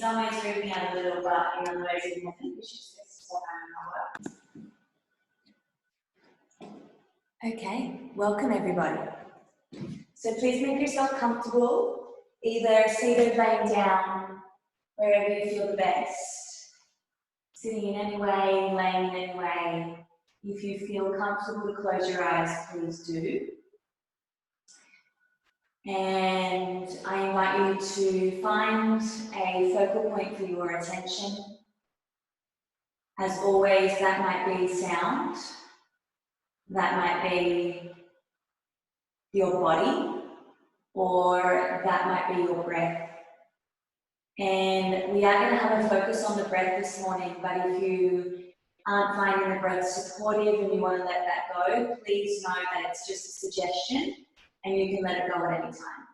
some ways freaking out a little, but in other ways it doesn't. It's just what I know. Okay, welcome everybody. So please make yourself comfortable, either seated, laying down, wherever you feel the best. Sitting in any way, laying in any way. If you feel comfortable to close your eyes, please do. And I invite you to find a focal point for your attention. As always, that might be sound, that might be your body, or that might be your breath. And we are going to have a focus on the breath this morning, but if you aren't finding the breath supportive and you want to let that go, please know that it's just a suggestion and you can let it go at any time.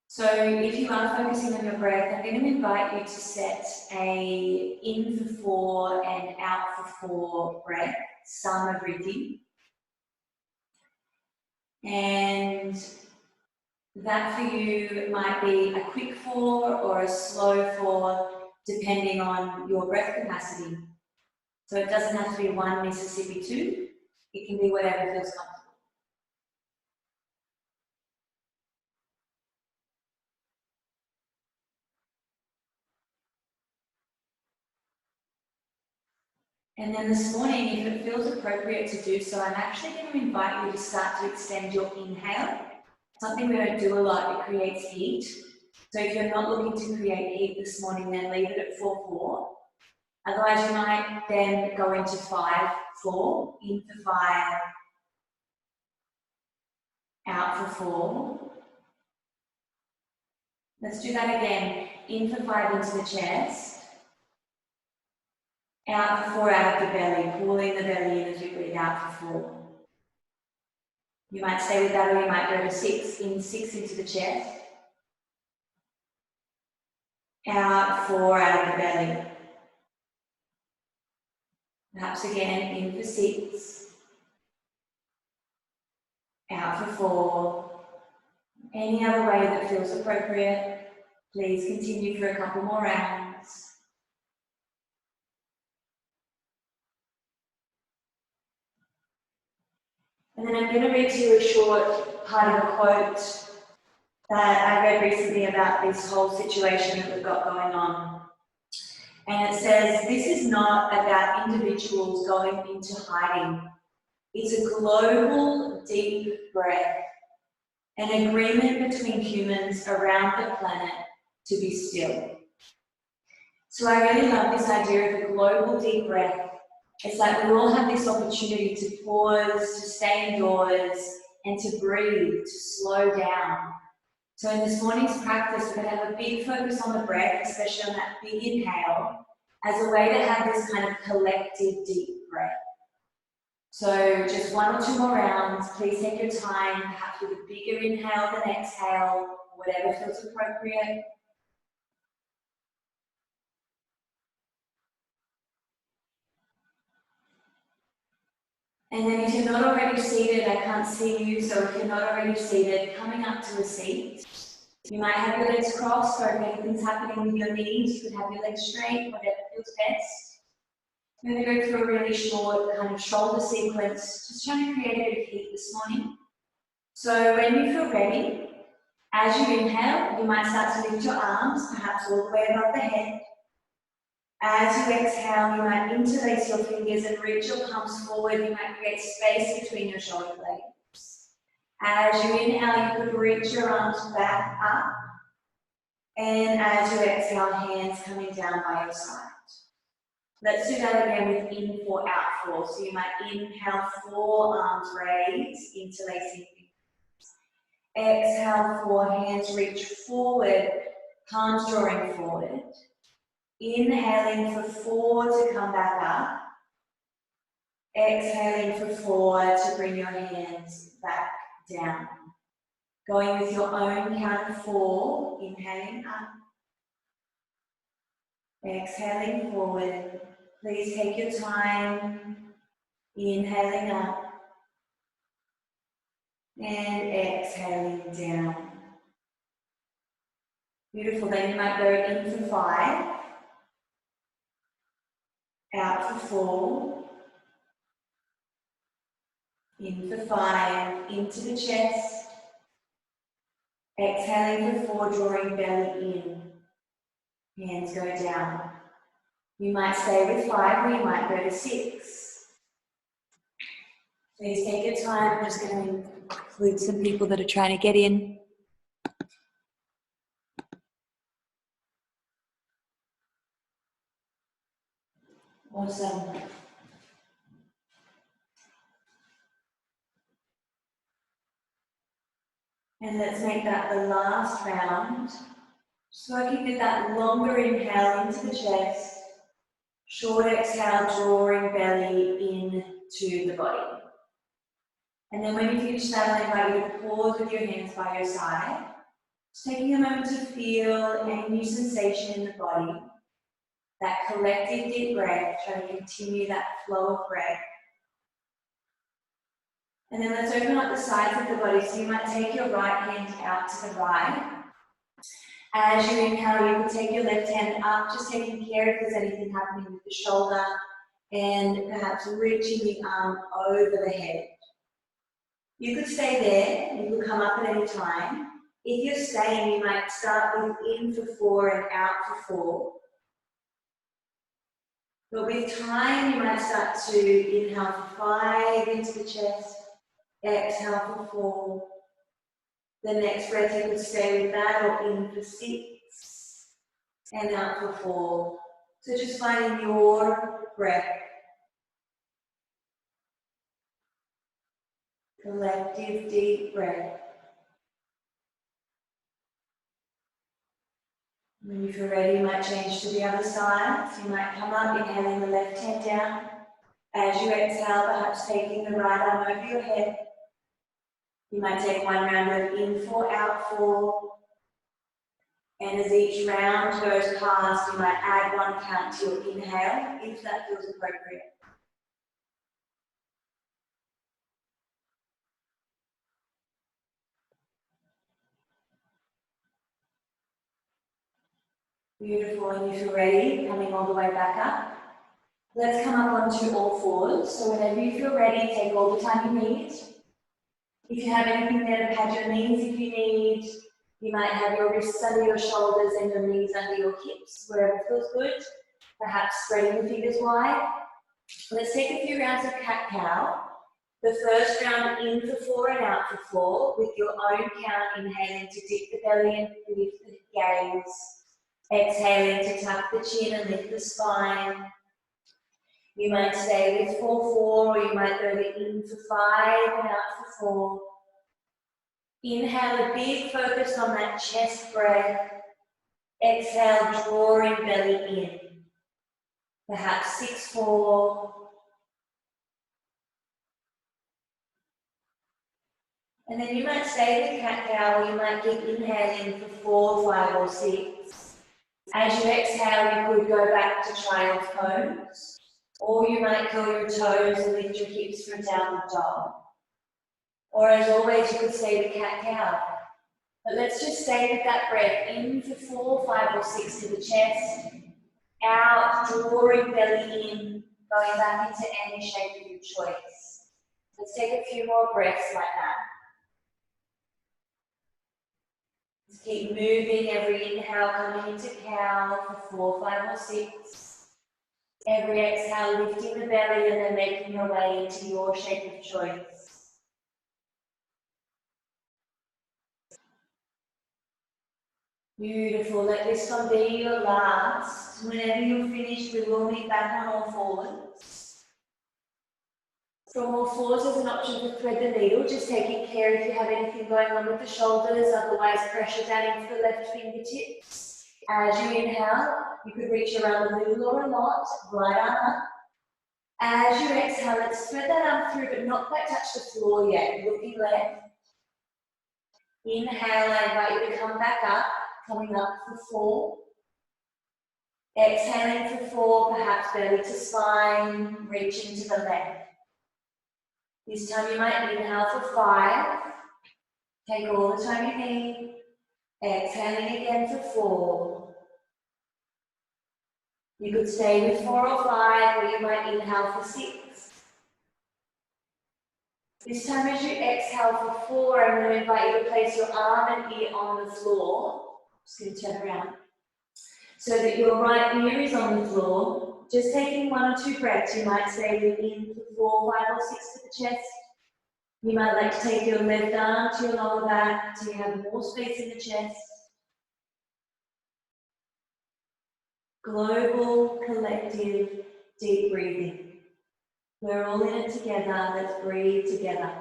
So if you are focusing on your breath, I'm going to invite you to set a in for 4 and out for 4 breath, Sunrise. And that for you might be a quick 4 or a slow 4, depending on your breath capacity. So it doesn't have to be 1 Mississippi 2, it can be whatever feels comfortable. And then this morning, if it feels appropriate to do so, I'm actually going to invite you to start to extend your inhale. Something we don't do a lot, it creates heat. So if you're not looking to create heat this morning, then leave it at 4-4. Otherwise, you might then go into 5-4, in for 5, out for 4. Let's do that again. In for 5 into the chest. Out for 4 out of the belly, pulling the belly in as you breathe out for 4. You might stay with that, or you might go to 6, in 6 into the chest. Out 4 out of the belly. Perhaps again, in for 6. Out for 4. Any other way that feels appropriate. Please continue for a couple more rounds. And then I'm going to read to you a short part of a quote that I read recently about this whole situation that we've got going on. And it says, this is not about individuals going into hiding. It's a global, deep breath, an agreement between humans around the planet to be still. So I really love this idea of a global, deep breath. It's like we all have this opportunity to pause, to stay indoors, and to breathe, to slow down. So in this morning's practice, we're going to have a big focus on the breath, especially on that big inhale, as a way to have this kind of collective deep breath. So just 1 or 2 more rounds. Please take your time, perhaps with a bigger inhale than exhale, whatever feels appropriate. And then if you're not already seated, I can't see you, so if you're not already seated, coming up to a seat. You might have your legs crossed, or if anything's happening with your knees, you could have your legs straight, whatever feels best. I'm going to go through a really short kind of shoulder sequence, just trying to create a bit of heat this morning. So when you feel ready, as you inhale, you might start to lift your arms, perhaps all the way above the head. As you exhale, you might interlace your fingers and reach your palms forward. You might create space between your shoulder blades. As you inhale, you could reach your arms back up. And as you exhale, hands coming down by your side. Let's do that again with in 4, out 4. So you might inhale, 4 arms raised, interlacing fingers. Exhale, 4 hands reach forward, palms drawing forward. Inhaling for 4 to come back up. Exhaling for 4 to bring your hands back down. Going with your own count of 4, inhaling up. Exhaling forward. Please take your time. Inhaling up. And exhaling down. Beautiful. Then you might go in for 5, out for 4, in for 5, into the chest. Exhaling for 4, drawing belly in. Hands go down. You might stay with 5 or you might go to 6. Please take your time. I'm just going to include some people that are trying to get in. Awesome. And let's make that the last round. Just working with that longer inhale into the chest. Short exhale, drawing belly into the body. And then when you finish that, I invite you to pause with your hands by your side. Just taking a moment to feel any new sensation in the body. That collective deep breath, trying to continue that flow of breath. And then let's open up the sides of the body. So you might take your right hand out to the right. As you inhale, you can take your left hand up, just taking care if there's anything happening with the shoulder, and perhaps reaching the arm over the head. You could stay there, you could come up at any time. If you're staying, you might start with in for 4 and out for 4. But with time, you might start to inhale for 5 into the chest, exhale for 4. The next breath you could stay with that, or in for 6 and out for 4. So just finding your breath. Collective deep breath. When you feel ready, you might change to the other side. So you might come up, inhaling the left hand down. As you exhale, perhaps taking the right arm over your head. You might take one round of in 4, out 4. And as each round goes past, you might add 1 count to your inhale, if that feels appropriate. Beautiful, and if you're ready, coming all the way back up. Let's come up onto all fours. So whenever you feel ready, take all the time you need. If you have anything there to pad your knees if you need, you might have your wrists under your shoulders and your knees under your hips, wherever feels good. Perhaps spreading the fingers wide. Let's take a few rounds of cat-cow. The first round in for 4 and out for 4, with your own count, inhaling to dip the belly and lift the gaze. Exhaling to tuck the chin and lift the spine. You might stay with 4-4, or you might go to in for 5 and out for 4. Inhale, a big focus on that chest breath. Exhale, drawing belly in. Perhaps 6-4. And then you might stay with cat-cow, or you might keep inhaling for 4, 5, or 6. As you exhale, you could go back to child's pose, or you might curl your toes and lift your hips from downward dog. Or as always, you could stay with cat-cow. But let's just stay with that breath. In for 4, 5, or 6 to the chest. Out, drawing belly in, going back into any shape of your choice. Let's take a few more breaths like that. Just keep moving, every inhale coming into cow for 4, 5, or 6. Every exhale lifting the belly and then making your way into your shape of choice. Beautiful. Let this one be your last. Whenever you're finished, we will meet back on all fours. From all fours, there's an option to thread the needle, just taking care if you have anything going on with the shoulders, otherwise pressure down into the left fingertips. As you inhale, you could reach around a little or a lot, right arm up. As you exhale, let's thread that arm through, but not quite touch the floor yet. Looking left. Inhale, I invite you to come back up, coming up for 4. Exhaling for 4, perhaps belly to spine, reaching to the left. This time you might inhale for 5. Take all the time you need. Exhaling again for 4. You could stay with 4 or 5, or you might inhale for 6. This time as you exhale for 4, I'm going to invite you to place your arm and ear on the floor. Just going to turn around. So that your right ear is on the floor. Just taking 1 or 2 breaths. You might stay within for 4, 5 or 6 to the chest. You might like to take your left arm to your lower back so you have more space in the chest. Global, collective, deep breathing. We're all in it together. Let's breathe together.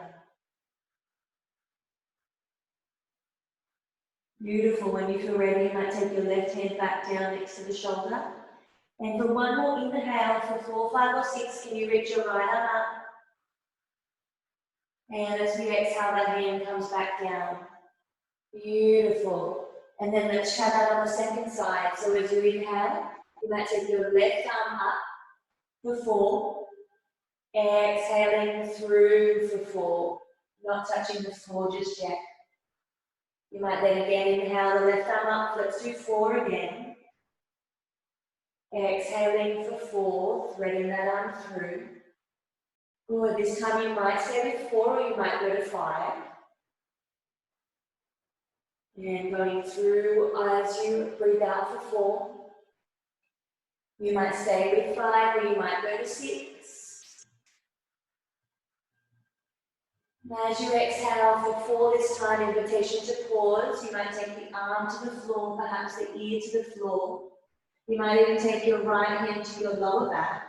Beautiful. When you feel ready, you might take your left hand back down next to the shoulder. And for one more inhale, for 4, 5 or 6, can you reach your right arm up? And as we exhale, that hand comes back down. Beautiful. And then let's try that on the second side. So as you inhale, you might take your left arm up for 4. Exhaling through for 4. Not touching the floor just yet. You might then again inhale the left arm up. Let's do 4 again. Exhaling for 4, threading that arm through. Good. This time you might stay with 4 or you might go to 5. And going through as you breathe out for 4. You might stay with 5 or you might go to 6. As you exhale for 4 this time, invitation to pause. You might take the arm to the floor, perhaps the ear to the floor. You might even take your right hand to your lower back.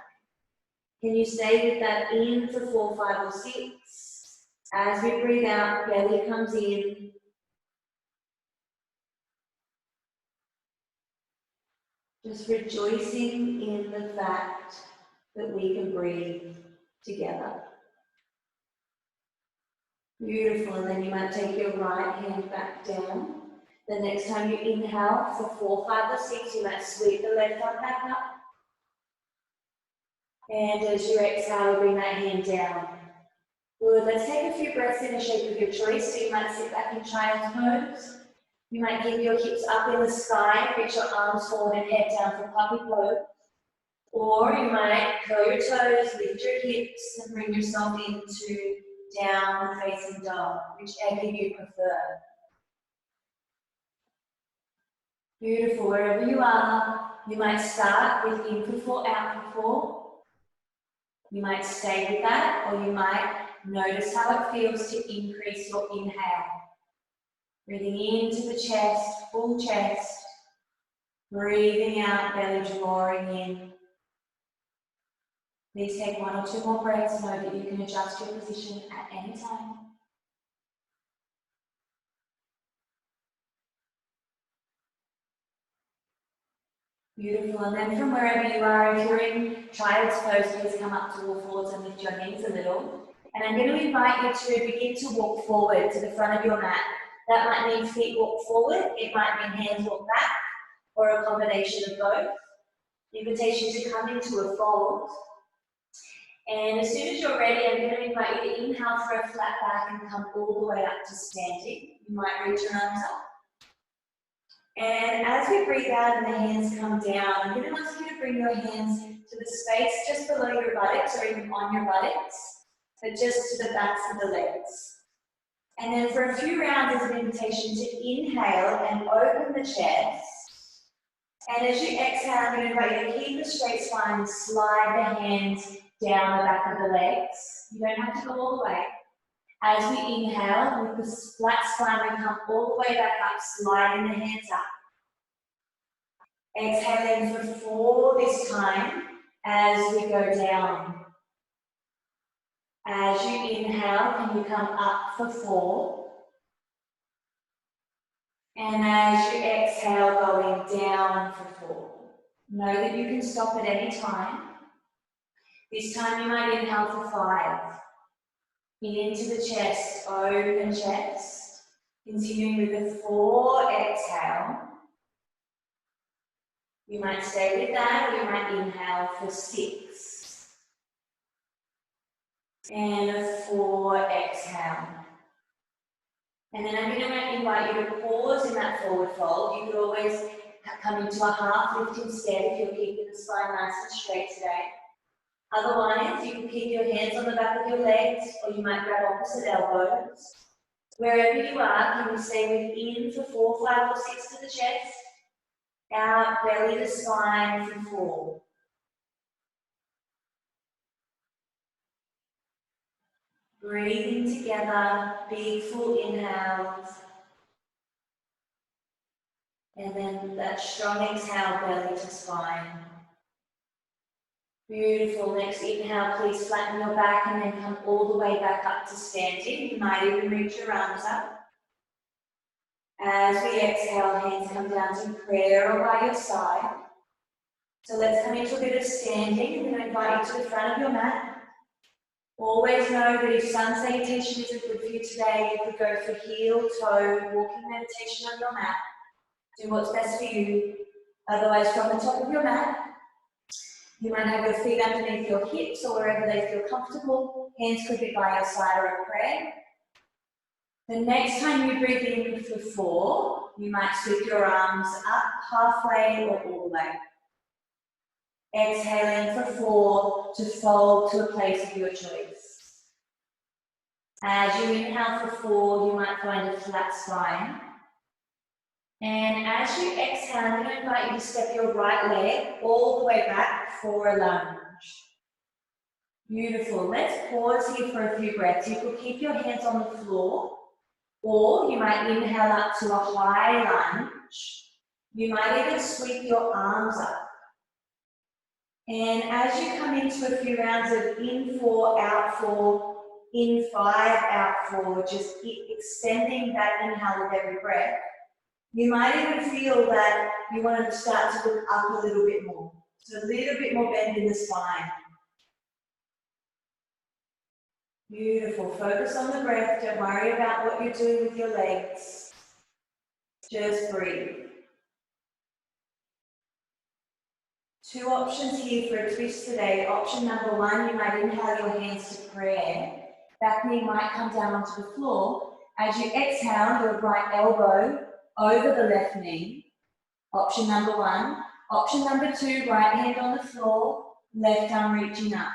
Can you stay with that in for 4, 5 or 6? As we breathe out, belly comes in. Just rejoicing in the fact that we can breathe together. Beautiful, and then you might take your right hand back down. The next time you inhale for 4, 5 or 6, you might sweep the left arm back up. And as you exhale, bring that hand down. Good, let's take a few breaths in a shape of your choice. So you might sit back in child's pose. You might keep your hips up in the sky, reach your arms forward and head down for puppy pose. Or you might curl your toes, lift your hips, and bring yourself into downward facing dog, whichever you prefer. Beautiful, wherever you are, you might start with in for 4, out for 4. You might stay with that, or you might notice how it feels to increase your inhale. Breathing into the chest, full chest. Breathing out, belly drawing in. Please take 1 or 2 more breaths. Know that you can adjust your position at any time. Beautiful, and then from wherever you are, if you're in child's pose, please come up to all fours and lift your knees a little. And I'm going to invite you to begin to walk forward to the front of your mat. That might mean feet walk forward, it might mean hands walk back, or a combination of both. Invitation to come into a fold. And as soon as you're ready, I'm going to invite you to inhale for a flat back and come all the way up to standing. You might reach your arms up. And as we breathe out and the hands come down, I'm going to ask you to bring your hands to the space just below your buttocks or even on your buttocks, but just to the backs of the legs. And then for a few rounds, there's an invitation to inhale and open the chest. And as you exhale, I'm going to invite you to keep a straight spine and slide the hands down the back of the legs. You don't have to go all the way. As we inhale, with the flat spine, we come all the way back up, sliding the hands up. Exhaling for 4 this time as we go down. As you inhale, can you come up for 4? And as you exhale, going down for 4. Know that you can stop at any time. This time you might inhale for 5. In into the chest, open chest. Continuing with the 4, exhale. You might stay with that, or you might inhale for 6. And a 4, exhale. And then I'm going to invite you to pause in that forward fold. You could always come into a half lift instead if you're keeping the spine nice and straight today. Otherwise, you can keep your hands on the back of your legs, or you might grab opposite elbows. Wherever you are, can you stay within for 4, 5 or 6 to the chest? Out, belly to spine for 4. Breathing together, big full inhales. And then that strong exhale, belly to spine. Beautiful. Next inhale, please flatten your back and then come all the way back up to standing. You might even reach your arms up. As we exhale, hands come down to prayer or by your side. So let's come into a bit of standing. I'm going to invite you to the front of your mat. Always know that if sun salutation isn't good for you today, you could go for heel, toe, walking meditation on your mat. Do what's best for you. Otherwise, from the top of your mat, you might have your feet underneath your hips or wherever they feel comfortable. Hands could be by your side or a prayer. The next time you breathe in for 4, you might sweep your arms up halfway or all the way. Exhaling for 4 to fold to a place of your choice. As you inhale for 4, you might find a flat spine. And as you exhale, I'm going to invite you to step your right leg all the way back for a lunge. Beautiful. Let's pause here for a few breaths. You could keep your hands on the floor, or you might inhale up to a high lunge. You might even sweep your arms up. And as you come into a few rounds of in 4, out 4, in 5, out 4, just extending that inhale with every breath, you might even feel that you want to start to look up a little bit more. So a little bit more bend in the spine. Beautiful. Focus on the breath. Don't worry about what you're doing with your legs. Just breathe. 2 options here for a twist today. Option number 1, you might inhale your hands to prayer. Back knee might come down onto the floor. As you exhale, your right elbow over the left knee. Option number 1. Option number 2, right hand on the floor, left arm reaching up.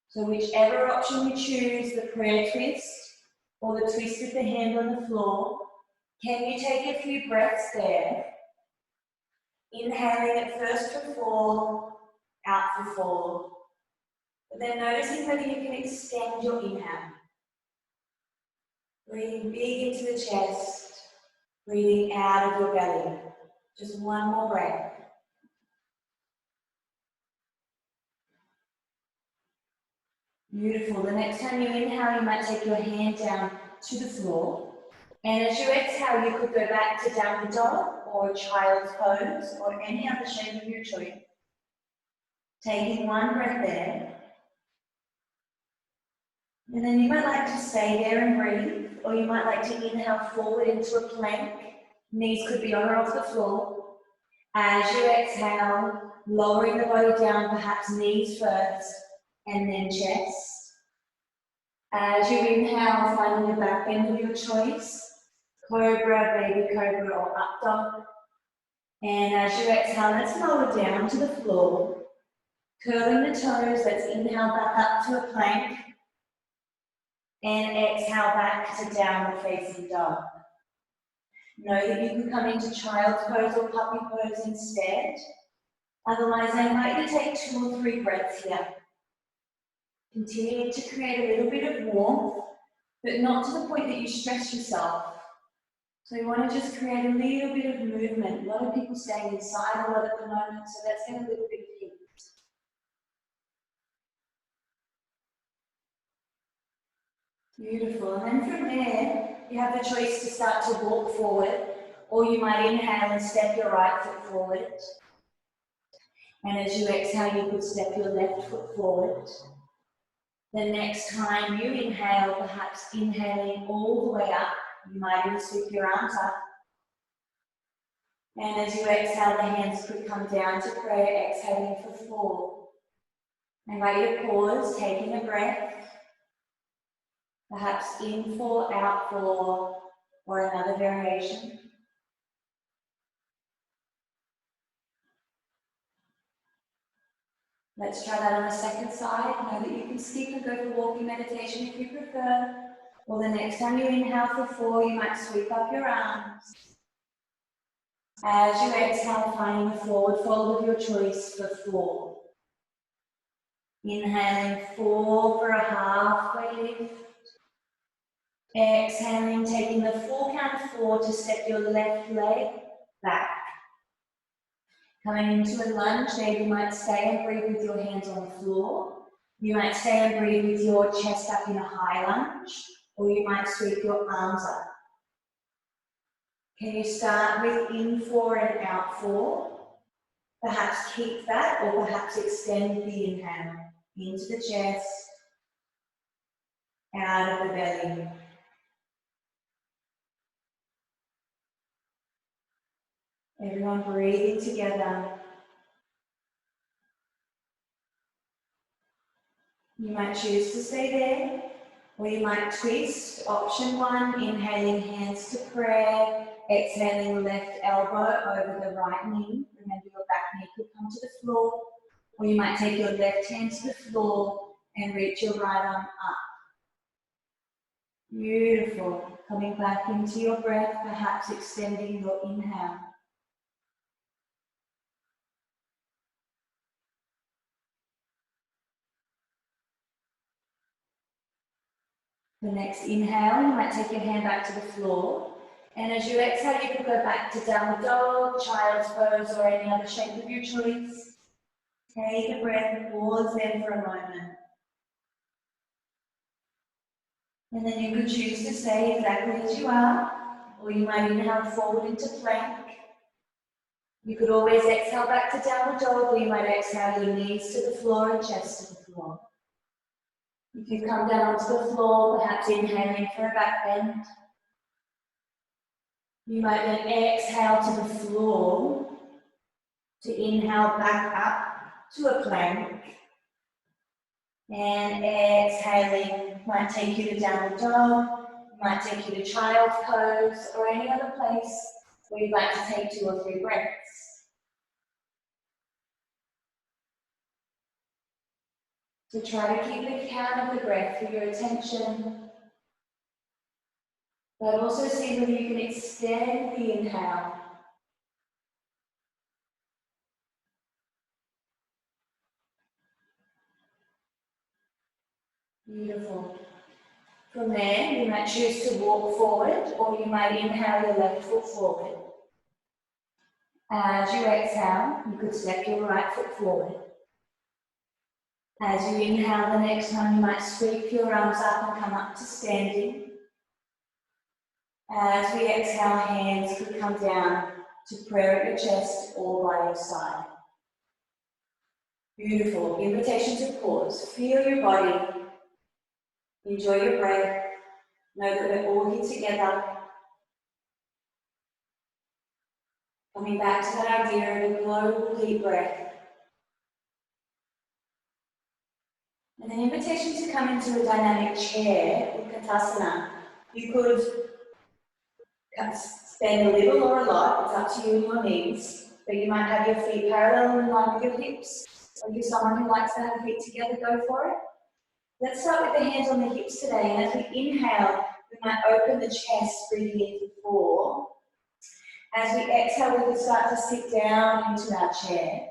So whichever option you choose, the prayer twist or the twist with the hand on the floor, can you take a few breaths there? Inhaling at first for 4, out for 4. But then noticing whether you can extend your inhale. Breathing big into the chest, breathing out of your belly. Just one more breath. Beautiful. The next time you inhale, you might take your hand down to the floor. And as you exhale, you could go back to downward dog or child's pose or any other shape of your choice. Taking one breath there. And then you might like to stay there and breathe, or you might like to inhale forward into a plank. Knees could be on or off the floor. As you exhale, lowering the body down, perhaps knees first, and then chest. As you inhale, finding the back bend of your choice, cobra, baby cobra, or up dog. And as you exhale, let's lower down to the floor. Curling the toes, let's inhale back up to a plank. And exhale back to downward facing dog. Know that you can come into child's pose or puppy pose instead. Otherwise, I invite you to take 2 or 3 breaths here. Continuing to create a little bit of warmth, but not to the point that you stress yourself. So you want to just create a little bit of movement. A lot of people staying inside a lot at the moment, so let's get a little bit of heat. Beautiful. And then from there, you have the choice to start to walk forward, or you might inhale and step your right foot forward. And as you exhale, you could step your left foot forward. The next time you inhale, perhaps inhaling all the way up, you might even sweep your arms up. And as you exhale, the hands could come down to prayer, exhaling for 4. I invite you to pause, taking a breath. Perhaps in 4, out 4, or another variation. Let's try that on the second side. Know that you can skip and go for walking meditation if you prefer. Or the next time you inhale for 4, you might sweep up your arms. As you exhale, finding a forward fold of your choice for 4. Inhaling 4 for a halfway lift. Exhaling, taking the full count of 4 to step your left leg back. Coming into a lunge, there you might stay and breathe with your hands on the floor. You might stay and breathe with your chest up in a high lunge, or you might sweep your arms up. Can you start with in 4 and out 4? Perhaps keep that, or perhaps extend the inhale into the chest, out of the belly. Everyone breathing together. You might choose to stay there, or you might twist. Option 1, inhaling hands to prayer, exhaling left elbow over the right knee. Remember your back knee could come to the floor, or you might take your left hand to the floor and reach your right arm up. Beautiful. Coming back into your breath, perhaps extending your inhale. The next inhale, you might take your hand back to the floor. And as you exhale, you could go back to downward dog, child's pose, or any other shape of your choice. Take a breath and pause there for a moment. And then you could choose to stay exactly as you are, or you might inhale forward into plank. You could always exhale back to downward dog, or you might exhale your knees to the floor and chest to the floor. If you come down onto the floor, perhaps inhaling for a back bend. You might then exhale to the floor to inhale back up to a plank. And exhaling might take you to downward dog, might take you to child's pose, or any other place where you'd like to take 2 or 3 breaths. So try to keep the count of the breath for your attention, but also see whether you can extend the inhale. Beautiful. From there, you might choose to walk forward, or you might inhale your left foot forward. As you exhale, you could step your right foot forward. As you inhale the next time, you might sweep your arms up and come up to standing. As we exhale, hands could come down to prayer at your chest or by your side. Beautiful. Invitation to pause. Feel your body. Enjoy your breath. Know that we're all here together. Coming back to that idea of a global deep breath. And an invitation to come into a dynamic chair, Utkatasana. You could spend a little or a lot, it's up to you and your needs, but you might have your feet parallel in line with your hips. Or if you're someone who likes to have feet together, go for it. Let's start with the hands on the hips today, and as we inhale, we might open the chest, breathing into 4. As we exhale, we could start to sit down into our chair.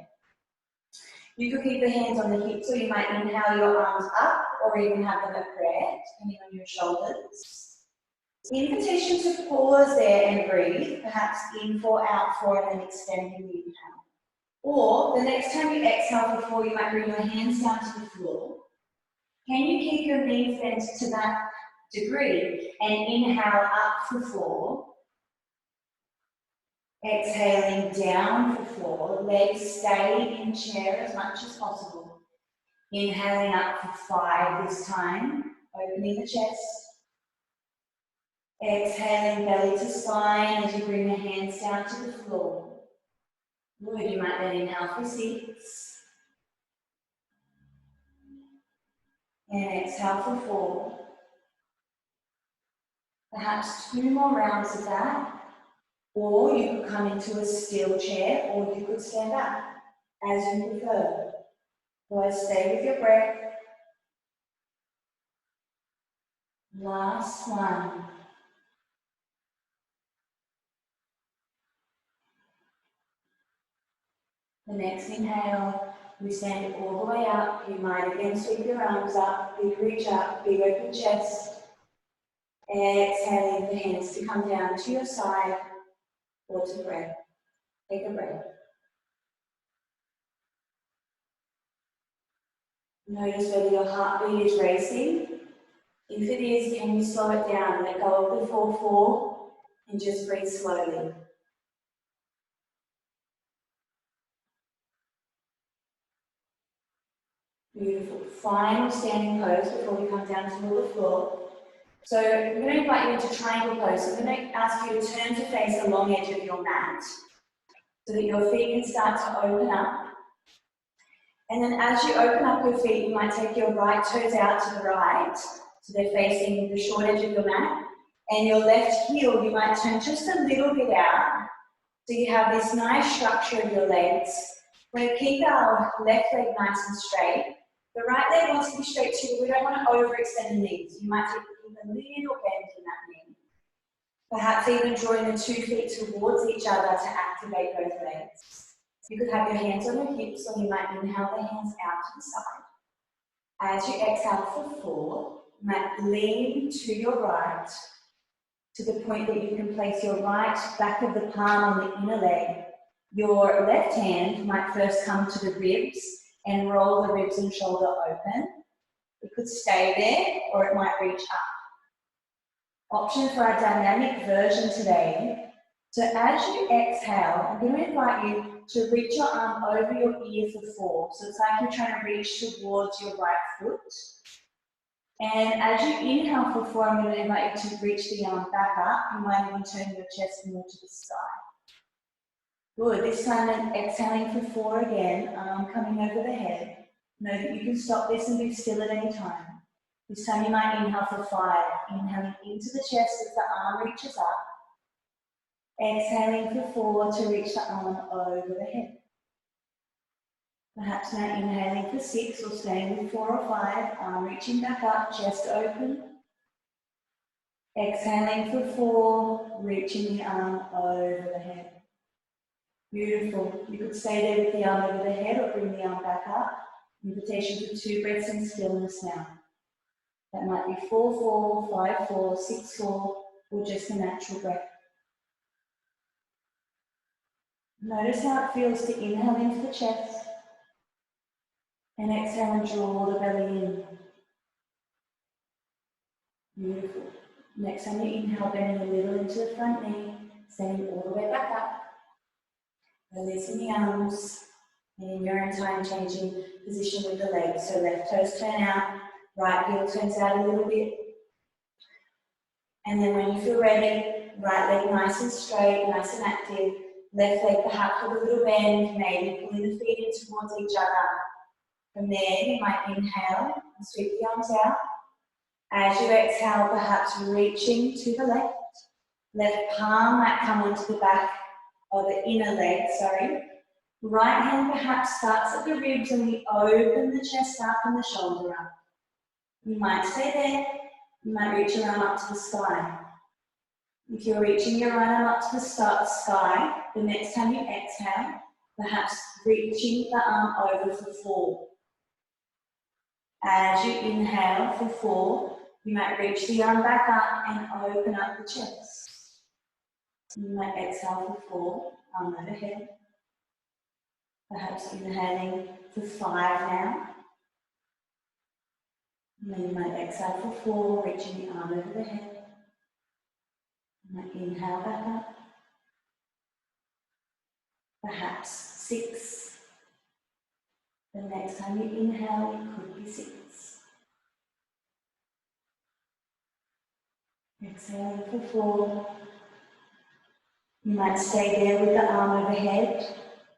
You could keep the hands on the hips, or you might inhale your arms up, or even have them at prayer, depending on your shoulders. Invitation to pause there and breathe, perhaps in 4, out 4, and then extending the inhale. Or the next time you exhale for 4, you might bring your hands down to the floor. Can you keep your knees bent to that degree and inhale up for 4? Exhaling down for 4, legs stay in chair as much as possible. Inhaling up for 5 this time, opening the chest. Exhaling belly to spine as you bring the hands down to the floor. Good, you might then inhale for 6. And exhale for 4. Perhaps 2 more rounds of that. Or you could come into a still chair, or you could stand up, as you prefer. Otherwise, stay with your breath. Last one. The next inhale, we stand all the way up. You might again sweep your arms up, big reach up, big open chest. Exhaling the hands to come down to your side or to breath. Take a breath. Notice whether your heartbeat is racing. If it is, can you slow it down? Let go of the 4-4 and just breathe slowly. Beautiful. Final standing pose before we come down to the floor. So I'm going to invite you into triangle pose. So I'm going to ask you to turn to face the long edge of your mat so that your feet can start to open up. And then as you open up your feet, you might take your right toes out to the right, so they're facing the short edge of your mat. And your left heel, you might turn just a little bit out, so you have this nice structure of your legs. We're going to keep our left leg nice and straight. The right leg wants to be straight too, but we don't want to overextend the knees. You might take a little bend in that knee. Perhaps even drawing the 2 feet towards each other to activate both legs. You could have your hands on your hips, or you might inhale the hands out to the side. As you exhale for 4, you might lean to your right to the point that you can place your right back of the palm on the inner leg. Your left hand might first come to the ribs and roll the ribs and shoulder open. It could stay there, or it might reach up. Option for our dynamic version today. So as you exhale, I'm going to invite you to reach your arm over your ear for 4. So it's like you're trying to reach towards your right foot. And as you inhale for 4, I'm going to invite you to reach the arm back up. You might even turn your chest more to the sky. Good. This time I'm exhaling for 4 again, arm coming over the head. Know that you can stop this and be still at any time. This time you might inhale for 5, inhaling into the chest as the arm reaches up. Exhaling for 4 to reach the arm over the head. Perhaps now inhaling for 6 or staying with 4 or 5, arm reaching back up, chest open. Exhaling for 4, reaching the arm over the head. Beautiful. You could stay there with the arm over the head or bring the arm back up. Invitation for 2 breaths in stillness now. That might be 4-4, 5-4, 6-4, or just a natural breath. Notice how it feels to inhale into the chest and exhale and draw the belly in. Beautiful. Next time you inhale, bending a little into the front knee, standing all the way back up. Releasing the arms, and in your own time changing position with the legs. So left toes turn out, right heel turns out a little bit. And then when you feel ready, right leg nice and straight, nice and active. Left leg perhaps with a little bend, maybe pulling the feet in towards each other. From there, you might inhale and sweep the arms out. As you exhale, perhaps reaching to the left. Left palm might come onto the back, or the inner leg, sorry. Right hand perhaps starts at the ribs and we open the chest up and the shoulder up. You might stay there. You might reach your arm up to the sky. If you're reaching your right arm up to the sky, the next time you exhale, perhaps reaching the arm over for 4. As you inhale for 4, you might reach the arm back up and open up the chest. You might exhale for 4, arm overhead. Perhaps inhaling for 5 now. And then you might exhale for 4, reaching the arm over the head. You might inhale back up. Perhaps 6. The next time you inhale, it could be 6. Exhaling for 4. You might stay there with the arm overhead,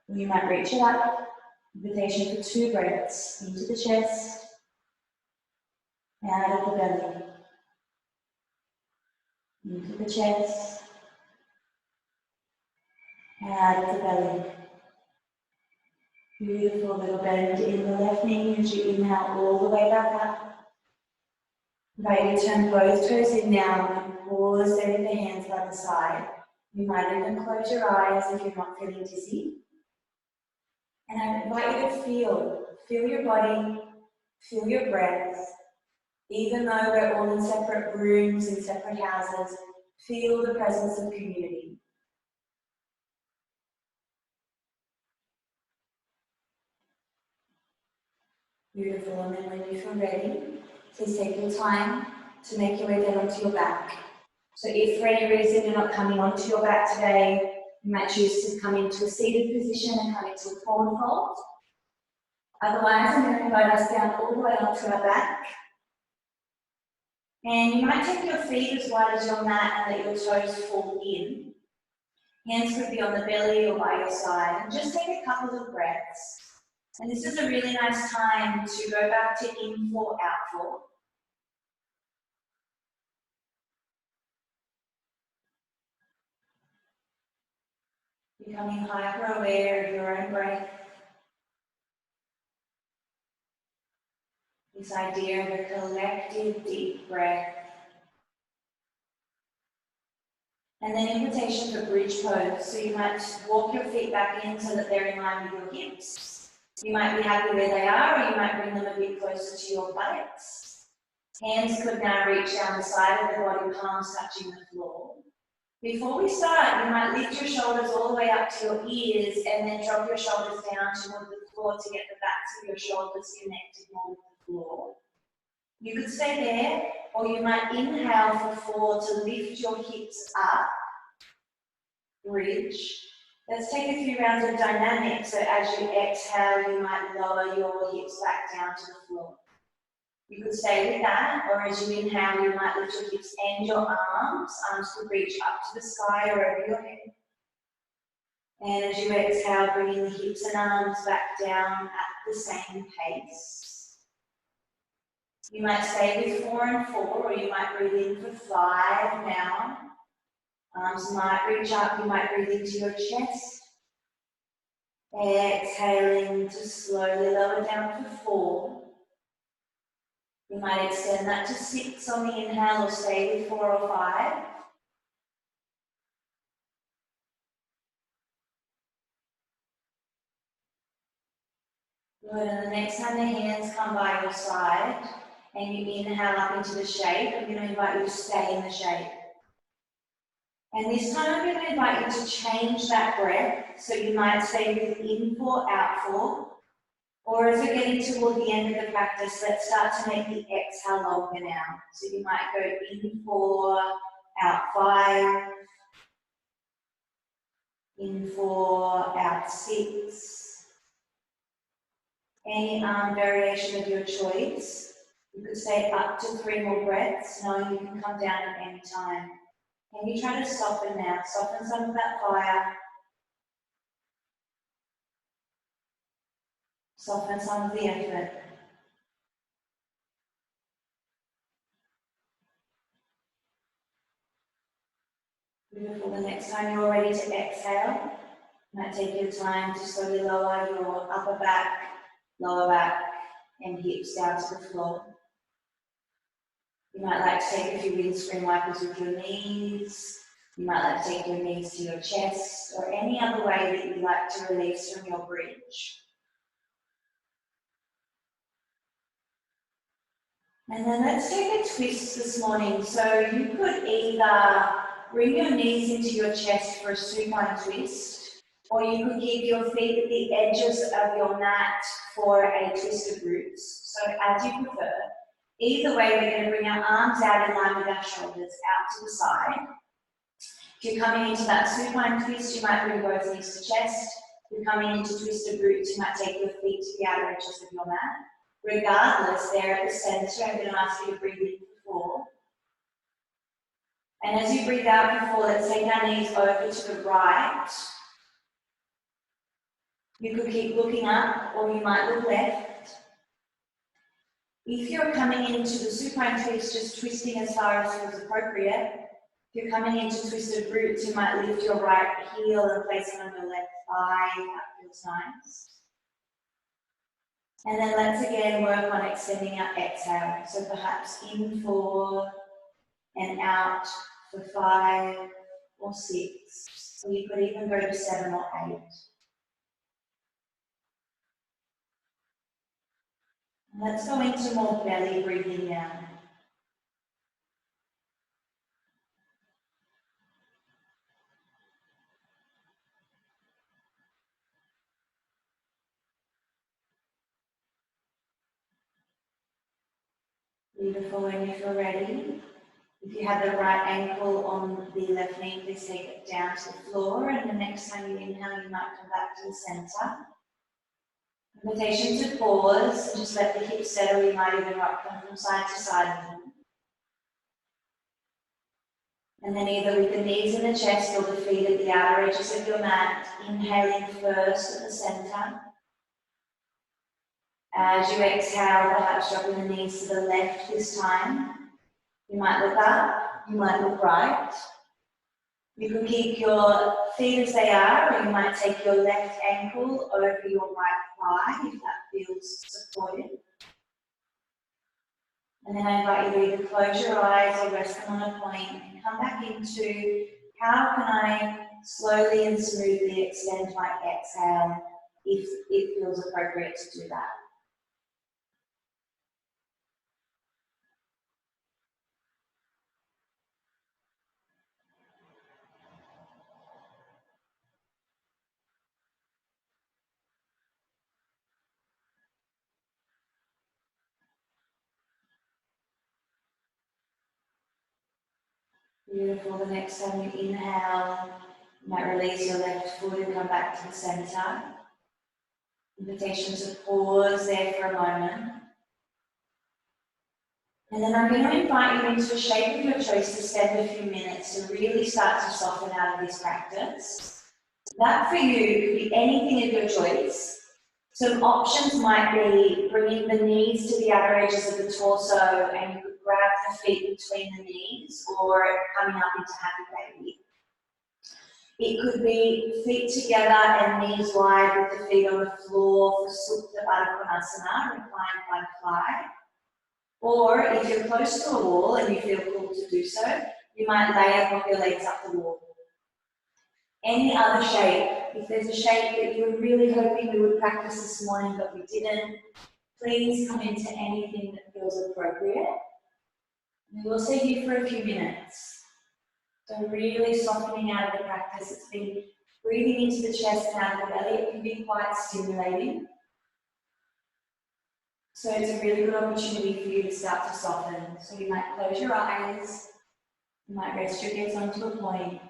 or you might reach it up. Invitation for 2 breaths into the chest, out of the belly. into the chest, out of the belly. Beautiful little bend in the left knee as you inhale all the way back up. Invite you to turn both toes in now and pause there with the hands by the side. You might even close your eyes if you're not feeling dizzy. And I invite you to feel your body, feel your breath. Even though we're all in separate rooms, in separate houses, feel the presence of community. Beautiful, and then when you feel ready, please take your time to make your way down onto your back. So if for any reason you're not coming onto your back today, you might choose to come into a seated position and come into a forward fold. Otherwise, I'm going to invite us down all the way onto our back. And you might take your feet as wide as your mat and let your toes fall in. Hands could be on the belly or by your side. And just take a couple of breaths. And this is a really nice time to go back to in four, out four. Becoming hyper aware of your own breath. This idea of a collective deep breath. And then invitation for bridge pose. So you might walk your feet back in so that they're in line with your hips. You might be happy where they are, or you might bring them a bit closer to your buttocks. Hands could now reach down the side of the body, palms touching the floor. Before we start, you might lift your shoulders all the way up to your ears and then drop your shoulders down toward the floor to get the backs of your shoulders connected more with the floor. You could stay there, or you might inhale for four to lift your hips up, bridge. Let's take a few rounds of dynamics, so as you exhale, you might lower your hips back down to the floor. You could stay with that, or as you inhale, you might lift your hips and your arms. Arms could reach up to the sky or over your head. And as you exhale, bringing the hips and arms back down at the same pace. You might stay with 4 and 4, or you might breathe in for 5 now. Arms might reach up, you might breathe into your chest. Exhaling to slowly lower down for 4. You might extend that to 6 on the inhale, or stay with 4 or 5. Good, and the next time the hands come by your side, and you inhale up into the shape, I'm going to invite you to stay in the shape. And this time I'm going to invite you to change that breath. So you might stay with in 4, out 4. Or as we're getting toward the end of the practice, let's start to make the exhale longer now. So you might go in 4, out 5. In 4, out 6. Any arm variation of your choice. You could stay up to 3 more breaths, knowing you can come down at any time. Can you try to soften now? Soften some of that fire. Soften some of the effort. Beautiful. The next time you're ready to exhale, you might take your time to slowly lower your upper back, lower back, and hips down to the floor. You might like to take a few windscreen wipers with your knees. You might like to take your knees to your chest, or any other way that you'd like to release from your bridge. And then let's take a twist this morning. So you could either bring your knees into your chest for a supine twist, or you could keep your feet at the edges of your mat for a twist of roots. So as you prefer. Either way, we're going to bring our arms out in line with our shoulders out to the side. If you're coming into that supine twist, you might bring both knees to chest. If you're coming into twisted roots, you might take your feet to the outer edges of your mat. Regardless, there at the center, I'm going to ask you to breathe in for 4. And as you breathe out for 4, let's take our knees over to the right. You could keep looking up, or you might look left. If you're coming into the supine twist, just twisting as far as feels appropriate. If you're coming into twisted roots, you might lift your right heel and place it on your left thigh, if that feels nice. And then let's again work on extending our exhale. So perhaps in 4 and out for 5 or 6. Or you could even go to 7 or 8. And let's go into more belly breathing now. Beautiful, and if you're ready, if you have the right ankle on the left knee, please take it down to the floor, and the next time you inhale, you might come back to the center. Invitation to pause, and just let the hips settle. You might even rock them from side to side. And then either with the knees in the chest or the feet at the outer edges of your mat, inhaling first at the center. As you exhale, perhaps dropping the knees to the left this time. You might look up, you might look right. You can keep your feet as they are, or you might take your left ankle over your right thigh if that feels supported. And then I invite you to either close your eyes or rest them on a point and come back into how can I slowly and smoothly extend my exhale if it feels appropriate to do that. Beautiful. The next time you inhale, you might release your left foot and come back to the center. Invitation to pause there for a moment. And then I'm going to invite you into a shape of your choice to spend a few minutes to really start to soften out of this practice. That for you could be anything of your choice. Some options might be bringing the knees to the outer edges of the torso, and you could grab the feet between the knees, or coming up into happy baby. It could be feet together and knees wide with the feet on the floor for Supta Baddha Konasana, reclined butterfly. Or if you're close to a wall and you feel called to do so, you might lay and pop your legs up the wall. Any other shape, if there's a shape that you were really hoping we would practice this morning but we didn't, please come into anything that feels appropriate. And we'll stay here for a few minutes. So really softening out of the practice. It's been breathing into the chest and out of the belly. It can be quite stimulating. So it's a really good opportunity for you to start to soften. So you might close your eyes, you might rest your gaze onto a point.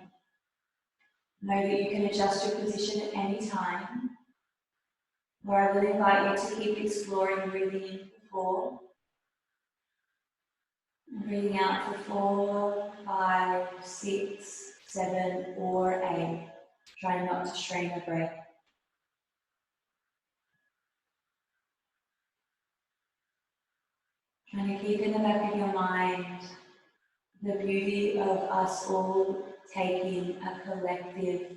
Know that you can adjust your position at any time. Or I will invite you to keep exploring, breathing in for 4, and breathing out for 4, 5, 6, 7, or 8. Try not to strain the breath. Trying to keep in the back of your mind the beauty of us all taking a collective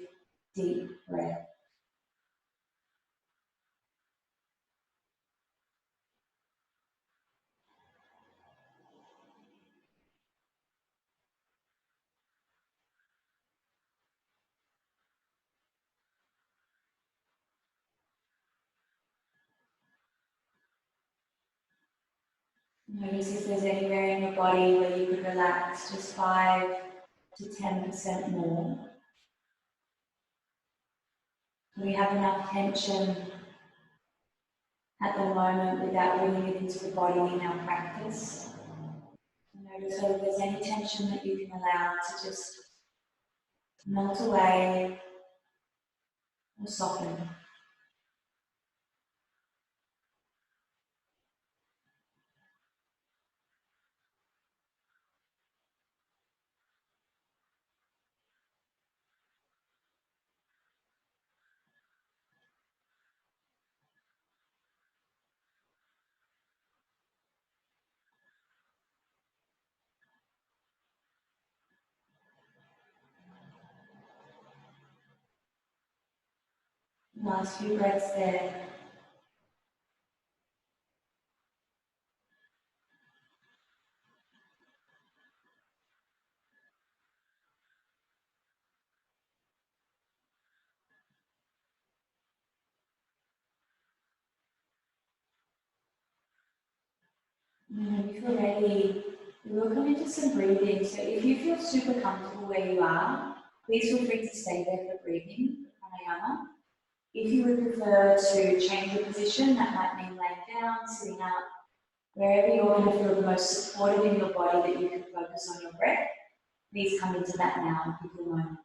deep breath. Notice if there's anywhere in your body where you could relax just 5 to 10% more. We have enough tension at the moment without bringing it into the body in our practice. Notice if there's any tension that you can allow to just melt away or soften. Last few breaths there. And if you feel ready, we will come into some breathing. So if you feel super comfortable where you are, please feel free to stay there for breathing, pranayama. If you would prefer to change your position, that might mean laying down, sitting up, wherever you're going to feel the most supported in your body that you can focus on your breath, please come into that now if you feel moment.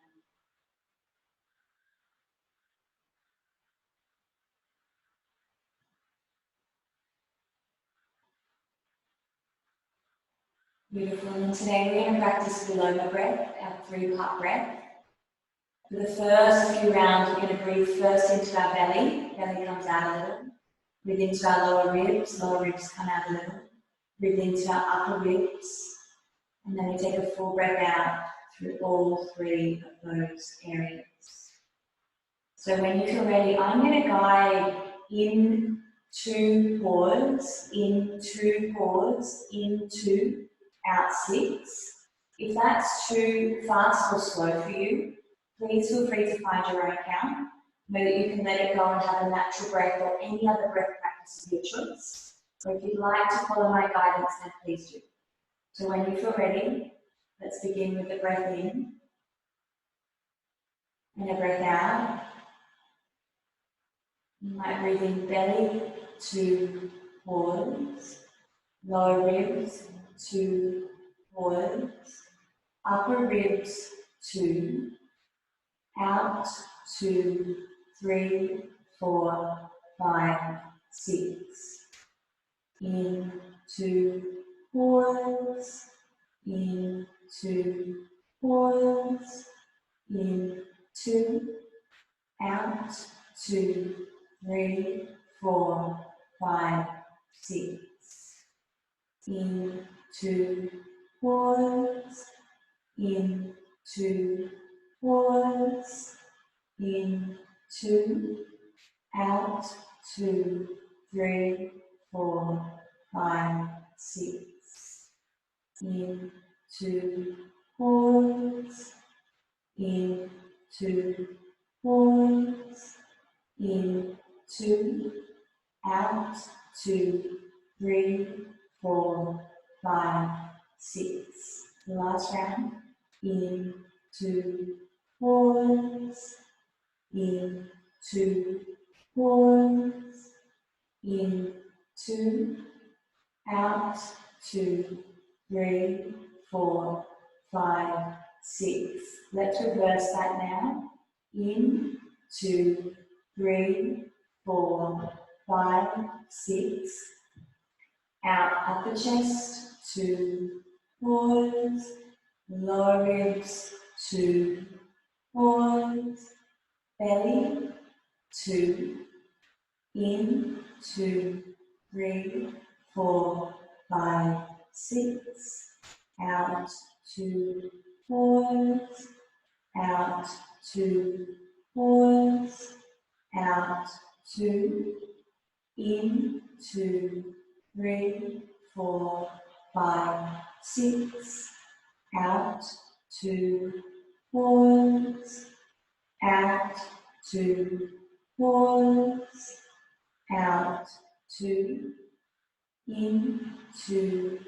Beautiful. And today we're going to practice the Loma breath, our 3-part breath. For the first few rounds, we're going to breathe first into our belly. Belly comes out a little. Breathe into our lower ribs come out a little. Breathe into our upper ribs. And then we take a full breath out through all 3 of those areas. So when you feel ready, I'm going to guide in 2 pause, in 2 pause, in 2, out 6. If that's too fast or slow for you, please feel free to find your own count. Know that you can let it go and have a natural breath or any other breath practice of your choice. So if you'd like to follow my guidance, then please do. So when you feel ready, let's begin with the breath in and a breath out. You might breathe in belly to pause, lower ribs to pause, upper ribs to, out 2, 3, 4, 5, 6. In 2, pause, in 2, pause, in 2, out 2, 3, 4, 5, 6. In 2, pause, in 2, pause, in 2, out 2, 3, 4, 5, 6. In 2, pause, in 2, pause, in 2, out 2, 3, 4, 5, 6. The last round. In 2, pause, in 2, pause, in 2, out 2, 3, 4, 5, 6. Let's reverse that now. In 2, 3, 4, 5, 6. Out upper chest, 2, pause, lower ribs, 2, pause, belly, 2, in 2, 3, 4, 5, 6, out 2, pause, out 2, pause, out 2, in 2, 3, 4, 5, 6, out 2, pause, out 2, pause, out 2, in 2,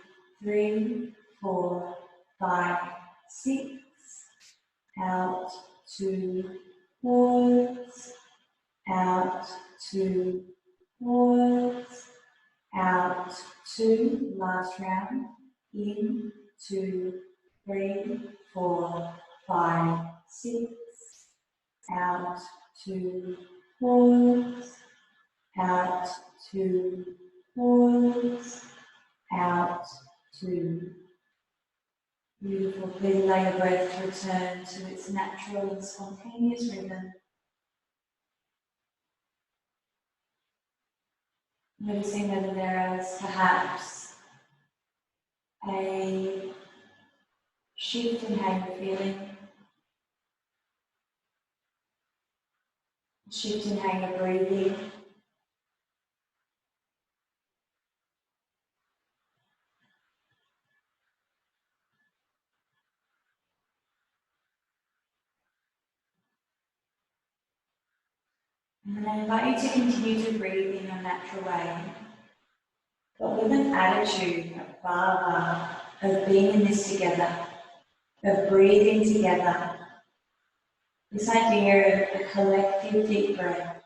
3, 4, 5, 6, out 2, pause, out 2, pause, out 2, last round, in 2, 3, 4, 5, 6, out 2, pause, out 2, pause, out 2. Beautiful. Please allow your breath to return to its natural and spontaneous rhythm. Noticing whether there is perhaps a shift in how you're feeling. Shifting how you're breathing. And then I invite you to continue to breathe in your natural way, but with an attitude of bhava, of being in this together, of breathing together. This idea of a collective deep breath.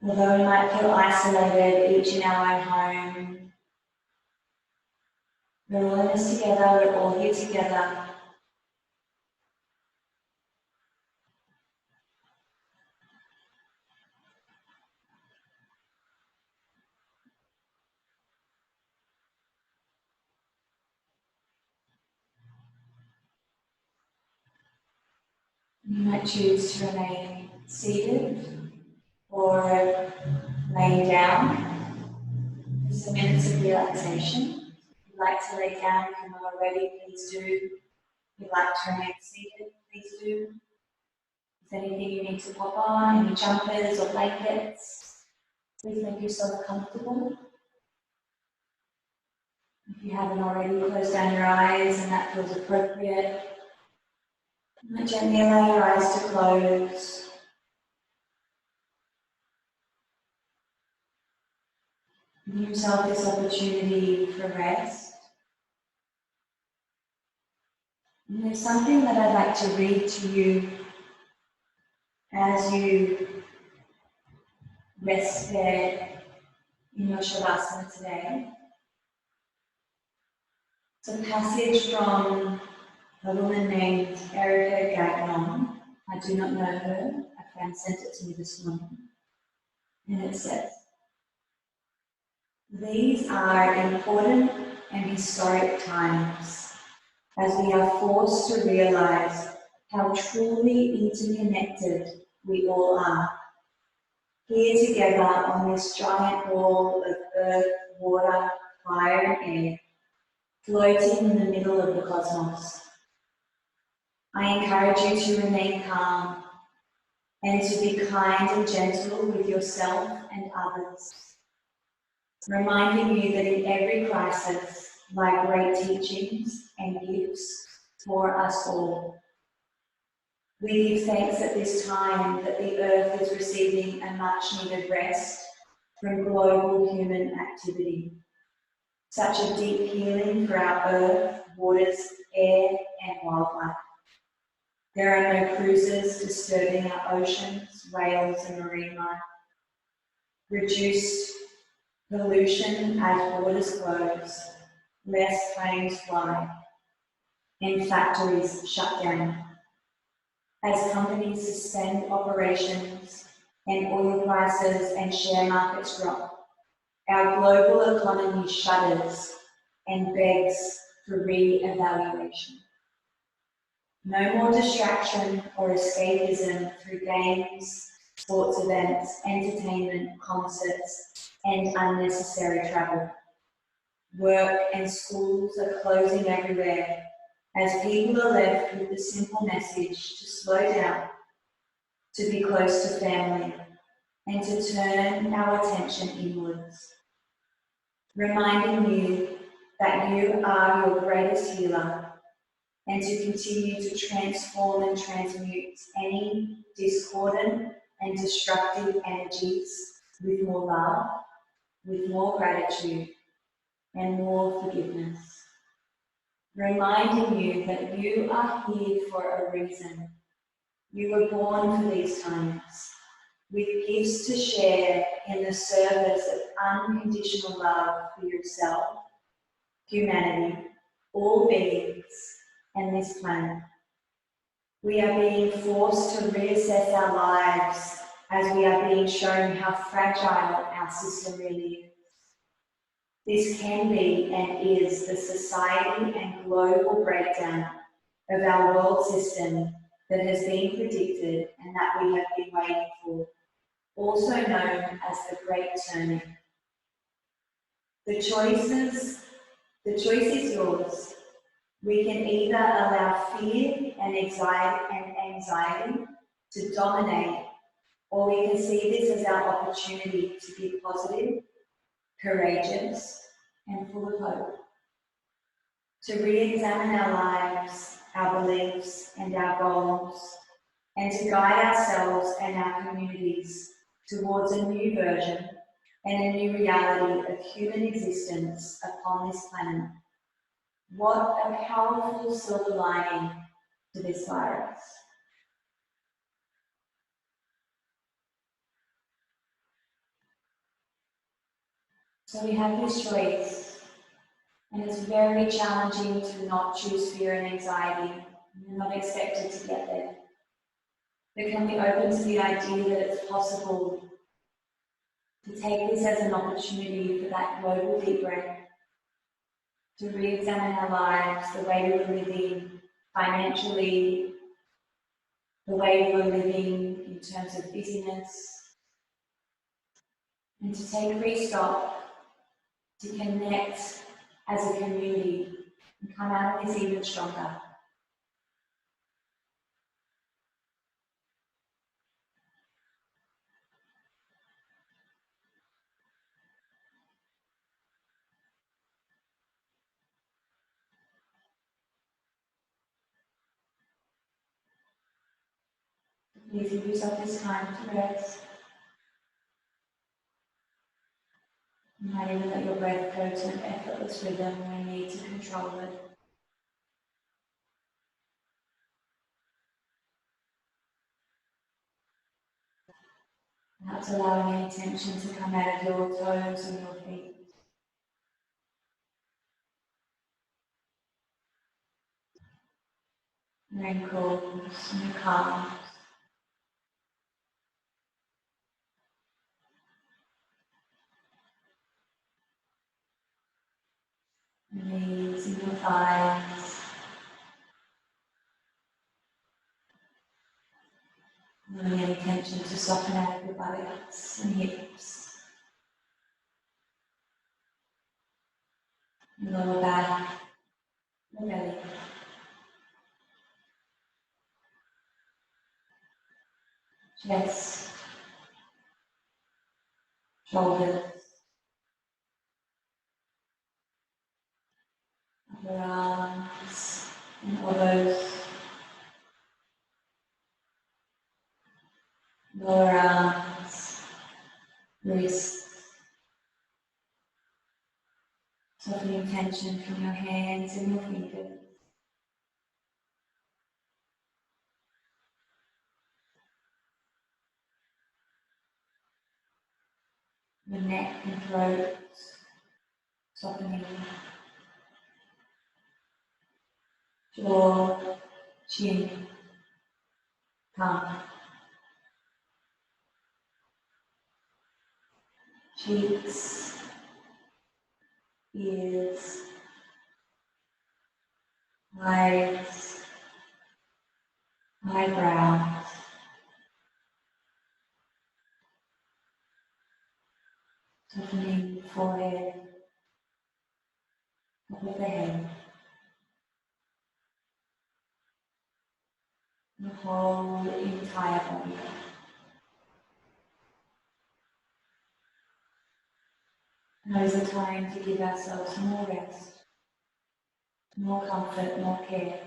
Although we might feel isolated, each in our own home, we're all in this together, we're all here together. You might choose to remain seated or laying down for some minutes of relaxation. If you'd like to lay down, if you're not already, please do. If you'd like to remain seated, please do. If there's anything you need to pop on, any jumpers or blankets, please make yourself comfortable. If you haven't already, close down your eyes and that feels appropriate. You might gently allow your eyes to close. Give yourself this opportunity for rest. And there's something that I'd like to read to you as you rest there in your Shavasana today. It's a passage from a woman named Erica Gagnon. I do not know her. A friend sent it to me this morning. And it says, "These are important and historic times as we are forced to realize how truly interconnected we all are. Here together on this giant ball of earth, water, fire and air, floating in the middle of the cosmos. I encourage you to remain calm and to be kind and gentle with yourself and others, reminding you that in every crisis lie great teachings and gifts for us all. We give thanks at this time that the earth is receiving a much needed rest from global human activity. Such a deep healing for our earth, waters, air and wildlife. There are no cruises disturbing our oceans, whales and marine life. Reduced pollution as borders close, less planes fly, and factories shut down. As companies suspend operations and oil prices and share markets drop, our global economy shudders and begs for re-evaluation. No more distraction or escapism through games, sports events, entertainment, concerts, and unnecessary travel. Work and schools are closing everywhere as people are left with the simple message to slow down, to be close to family, and to turn our attention inwards. Reminding you that you are your greatest healer and to continue to transform and transmute any discordant and destructive energies with more love, with more gratitude, and more forgiveness. Reminding you that you are here for a reason. You were born for these times, with gifts to share in the service of unconditional love for yourself, humanity, all beings, and this planet. We are being forced to reassess our lives as we are being shown how fragile our system really is. This can be and is the society and global breakdown of our world system that has been predicted and that we have been waiting for, also known as the Great Turning. The choice is yours. We can either allow fear and anxiety to dominate, or we can see this as our opportunity to be positive, courageous, and full of hope. To re-examine our lives, our beliefs, and our goals, and to guide ourselves and our communities towards a new version and a new reality of human existence upon this planet. What a powerful silver lining to this virus. So we have this choice, and it's very challenging to not choose fear and anxiety. You're not expected to get there. But can we open to the idea that it's possible to take this as an opportunity for that global deep breath, to re-examine our lives, the way we were living financially, the way we were living in terms of busyness, and to take restock, to connect as a community and come out of this even stronger. Please give yourself this time to rest. You might even let your breath go to an effortless rhythm, no need to control it. Perhaps allowing any tension to come out of your toes and your feet. Your ankles and your calves. Your knees and your thighs. Allowing any tension to soften out of your buttocks and hips. Your lower back, your belly. Chest, shoulders, upper arms and elbows, lower arms, wrists, softening tension from your hands and your fingers. Your neck and throat, softening. Jaw, chin, tongue, cheeks, ears, eyes, eyebrows, softening the forehead, top of the head, the whole entire body. Now is the time to give ourselves more rest, more comfort, more care.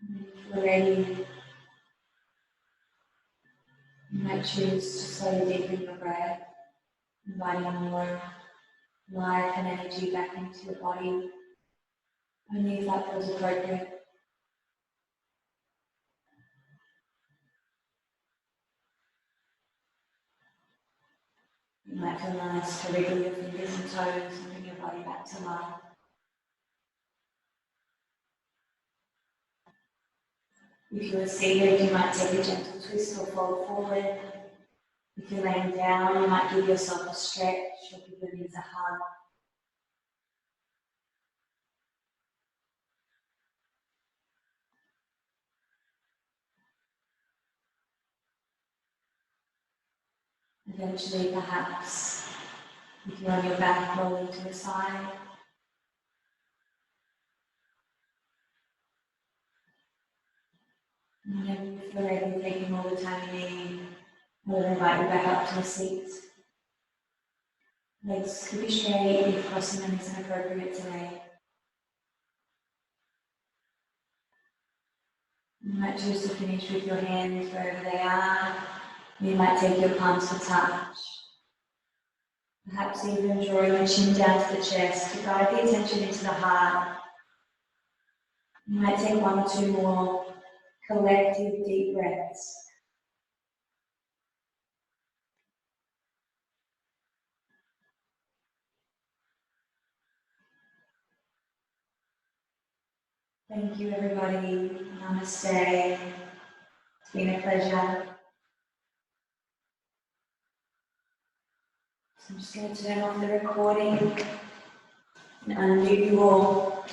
If you're ready, you might choose to slowly deepen your breath, inviting more life and energy back into your body, only if that feels appropriate. You might feel nice to wriggle your fingers and toes and bring your body back to life. If you're seated, you might take a gentle twist or fold forward. If you're laying down, you might give yourself a stretch or give your knees a hug. Eventually, perhaps, if you're on your back, rolling to the side. And whenever you feel ready, taking all the time you need, I will invite you back up to a seat. Legs could be straight if crossing them isn't appropriate today. You might choose to finish with your hands wherever they are. You might take your palms to touch. Perhaps even drawing the chin down to the chest to guide the attention into the heart. You might take one or two more collective deep breaths. Thank you, everybody. Namaste. It's been a pleasure. So I'm just going to turn off the recording and unmute you all.